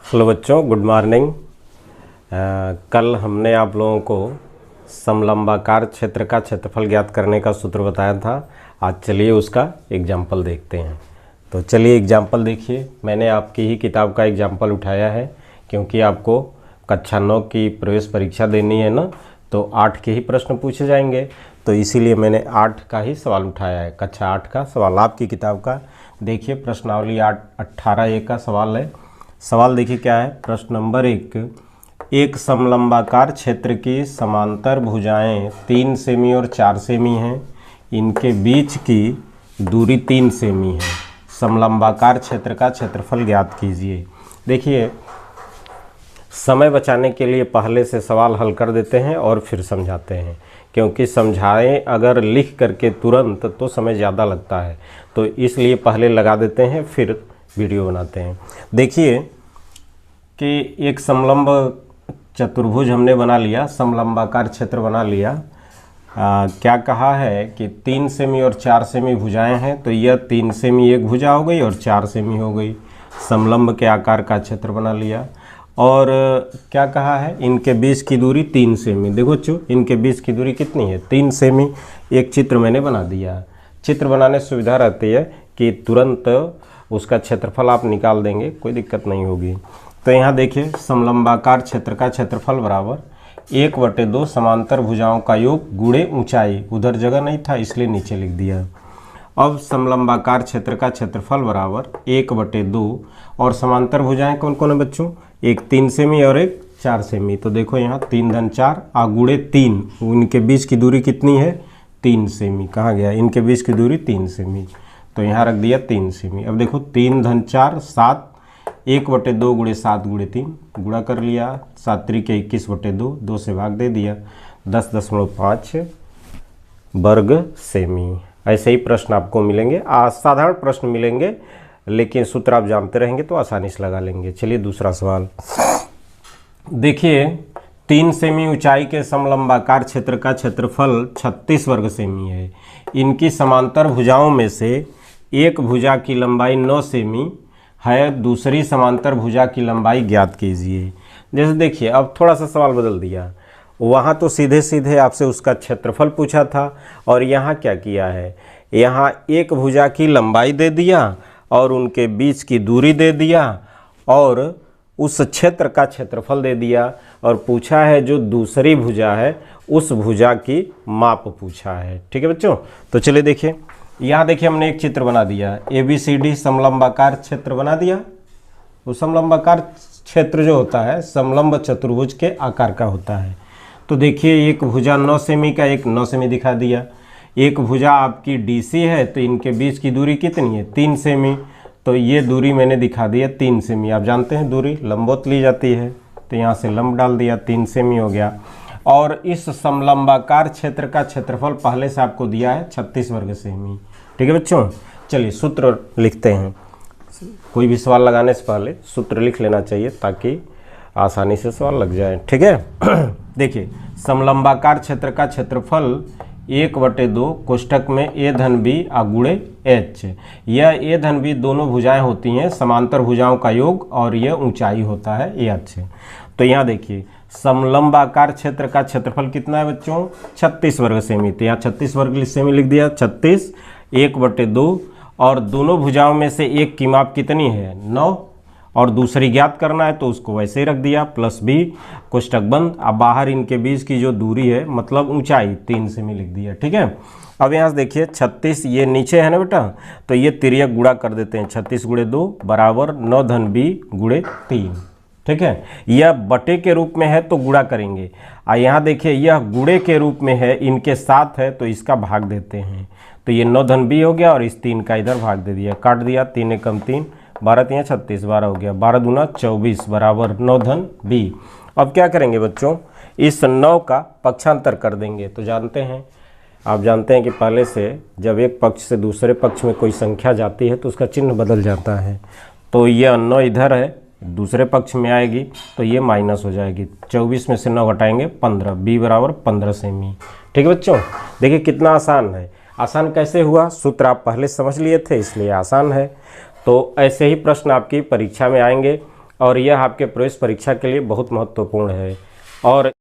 Hello बच्चों, good morning. कल हमने आप लोगों को समलंबाकार क्षेत्र का क्षेत्रफल ज्ञात करने का सूत्र बताया था। आज चलिए उसका एग्जाम्पल देखते हैं। तो चलिए एग्जाम्पल देखिए। मैंने आपकी ही किताब का एग्जाम्पल उठाया है क्योंकि आपको कक्षा 9 की प्रवेश परीक्षा देनी है ना, तो 8 के ही प्रश्न पूछे जाएंगे, तो इसीलिए मैंने 8 का ही सवाल उठाया है। कक्षा 8 का सवाल आपकी किताब का देखिए, प्रश्नावली 18A का सवाल है। सवाल देखिए क्या है। प्रश्न नंबर 1, एक समलंबाकार क्षेत्र की समांतर भुजाएं 3 सेमी और 4 सेमी हैं। इनके बीच की दूरी 3 सेमी है। समलंबाकार क्षेत्र का क्षेत्रफल ज्ञात कीजिए। देखिए, समय बचाने के लिए पहले से सवाल हल कर देते हैं और फिर समझाते हैं, क्योंकि समझाएं अगर लिख करके तुरंत तो समय ज़्यादा लगता है, तो इसलिए पहले लगा देते हैं फिर वीडियो बनाते हैं। देखिए कि एक समलंब चतुर्भुज हमने बना लिया, समलंबाकार क्षेत्र बना लिया। क्या कहा है कि 3 सेमी और 4 सेमी भुजाएं हैं, तो यह 3 सेमी एक भुजा हो गई और 4 सेमी हो गई। समलंब के आकार का क्षेत्र बना लिया। और क्या कहा है, इनके बीच की दूरी 3 सेमी। देखो बच्चों, इनके बीच की दूरी कितनी है, 3 सेमी। एक चित्र मैंने बना दिया। चित्र बनाने से सुविधा रहती है कि तुरंत उसका क्षेत्रफल आप निकाल देंगे, कोई दिक्कत नहीं होगी। तो यहाँ देखिए, समलंबाकार क्षेत्र का क्षेत्रफल बराबर 1/2 समांतर भुजाओं का योग गुणे ऊंचाई। उधर जगह नहीं था इसलिए नीचे लिख दिया। अब समलंबाकार क्षेत्र का क्षेत्रफल बराबर 1/2 और समांतर भुजाएं कौन कौन है बच्चों, एक 3 सेमी और एक 4 सेमी। तो देखो यहाँ 3 धन 4 गुणे 3, इनके बीच की दूरी कितनी है, 3 सेमी। कहाँ गया, इनके बीच की दूरी 3 सेमी, तो यहाँ रख दिया 3 सेमी। अब देखो 3 धन 4 7, 1/2 गुणे 7 गुणे 3, गुणा कर लिया। 7 त्रिक 21/2, 2 से भाग दे दिया, 10.5 वर्ग सेमी। ऐसे ही प्रश्न आपको मिलेंगे, साधारण प्रश्न मिलेंगे, लेकिन सूत्र आप जानते रहेंगे तो आसानी से लगा लेंगे। चलिए दूसरा सवाल देखिए। 3 सेमी ऊंचाई के समलंबाकार क्षेत्र का क्षेत्रफल 36 वर्ग सेमी है। इनकी समांतर भुजाओं में से एक भुजा की लंबाई 9 सेमी है, दूसरी समांतर भुजा की लंबाई ज्ञात कीजिए। जैसे देखिए, अब थोड़ा सा सवाल बदल दिया। वहाँ तो सीधे सीधे आपसे उसका क्षेत्रफल पूछा था, और यहाँ क्या किया है, यहाँ एक भुजा की लंबाई दे दिया और उनके बीच की दूरी दे दिया और उस क्षेत्र का क्षेत्रफल दे दिया, और पूछा है जो दूसरी भुजा है उस भुजा की माप पूछा है। ठीक है बच्चों, तो चलिए देखिए। यहाँ देखिए, हमने एक चित्र बना दिया, ABCD समलंबाकार क्षेत्र बना दिया। वो समलंबाकार क्षेत्र जो होता है समलंब चतुर्भुज के आकार का होता है। तो देखिए, एक भुजा 9 सेमी का एक 9 सेमी दिखा दिया। एक भुजा आपकी DC है, तो इनके बीच की दूरी कितनी है, 3 सेमी। तो ये दूरी मैंने दिखा दिया 3 सेमी। आप जानते हैं दूरी लंबवत ली जाती है, तो यहाँ से लंब डाल दिया, 3 सेमी हो गया। और इस समलंबाकार क्षेत्र का क्षेत्रफल पहले से आपको दिया है 36 वर्ग सेमी। ठीक है बच्चों, चलिए सूत्र लिखते हैं। कोई भी सवाल लगाने से पहले सूत्र लिख लेना चाहिए ताकि आसानी से सवाल लग जाए। ठीक है देखिए, समलंबाकार क्षेत्र का क्षेत्रफल 1/2 कोष्ठक में A धन B गुणे H। यह A धन B दोनों भुजाएं होती हैं, समांतर भुजाओं का योग, और यह ऊंचाई होता है H। तो यहाँ देखिए, समलंबाकार क्षेत्र का क्षेत्रफल कितना है बच्चों, 36 वर्ग सेमी। तो यहाँ 36 वर्ग सेमी लिख दिया, 36 1/2, और दोनों भुजाओं में से एक की माप कितनी है, 9, और दूसरी ज्ञात करना है तो उसको वैसे ही रख दिया, प्लस B कोष्ठक बंद। अब बाहर इनके बीच की जो दूरी है मतलब ऊंचाई 3 सेमी लिख दिया। ठीक है, अब यहाँ से देखिए 36 ये नीचे है ना बेटा, तो ये तिर्यक गुणा कर देते हैं। 36 गुणे 2 बराबर 9 धन B गुणे 3। ठीक है, यह बटे के रूप में है तो गुणा करेंगे। यहाँ देखिए, यह गुणे के रूप में है, इनके साथ है तो इसका भाग देते हैं। तो ये 9 धन B हो गया और इस 3 का इधर भाग दे दिया, काट दिया। 3 एकम 3, 12 3 36, 12 हो गया। 12 दूना 24 बराबर 9 धन B। अब क्या करेंगे बच्चों, इस 9 का पक्षांतर कर देंगे। तो जानते हैं, आप जानते हैं कि पहले से जब एक पक्ष से दूसरे पक्ष में कोई संख्या जाती है तो उसका चिन्ह बदल जाता है। तो यह 9 इधर है, दूसरे पक्ष में आएगी तो ये माइनस हो जाएगी। 24 में से 9 घटाएंगे 15, B बराबर 15 सेमी। ठीक है बच्चों, देखिए कितना आसान है। आसान कैसे हुआ, सूत्र आप पहले समझ लिए थे इसलिए आसान है। तो ऐसे ही प्रश्न आपकी परीक्षा में आएंगे। और यह आपके प्रवेश परीक्षा के लिए बहुत महत्वपूर्ण है। और